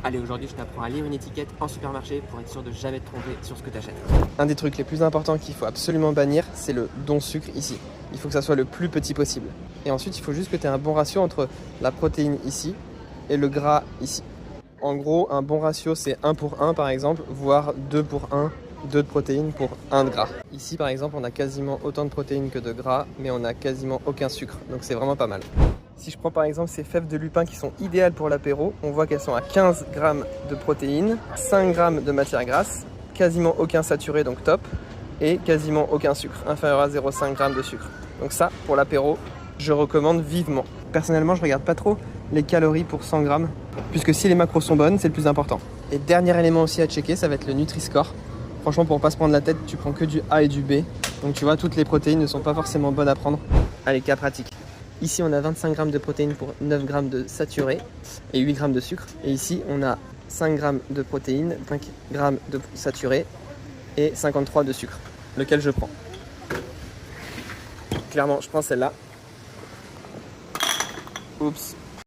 Allez, aujourd'hui je t'apprends à lire une étiquette en supermarché pour être sûr de jamais te tromper sur ce que tu achètes. Un des trucs les plus importants qu'il faut absolument bannir, c'est le don sucre ici. Il faut que ça soit le plus petit possible. Et ensuite, il faut juste que tu aies un bon ratio entre la protéine ici et le gras ici. En gros, un bon ratio, c'est 1 pour 1 par exemple, voire 2 pour 1, 2 de protéines pour 1 de gras. Ici par exemple, on a quasiment autant de protéines que de gras, mais on a quasiment aucun sucre, donc c'est vraiment pas mal. Si je prends par exemple ces fèves de lupin qui sont idéales pour l'apéro, on voit qu'elles sont à 15 grammes de protéines, 5 grammes de matière grasse, quasiment aucun saturé, donc top, et quasiment aucun sucre, inférieur à 0,5 g de sucre. Donc ça, pour l'apéro, je recommande vivement. Personnellement, je regarde pas trop les calories pour 100 grammes, puisque si les macros sont bonnes, c'est le plus important. Et dernier élément aussi à checker, ça va être le Nutri-Score. Franchement, pour pas se prendre la tête, tu prends que du A et du B. Donc tu vois, toutes les protéines ne sont pas forcément bonnes à prendre. Allez, cas pratique. Ici, on a 25 grammes de protéines pour 9 grammes de saturé et 8 grammes de sucre. Et ici, on a 5 grammes de protéines, 5 grammes de saturé et 53 de sucre. Lequel je prends? Clairement, je prends celle-là. Oups.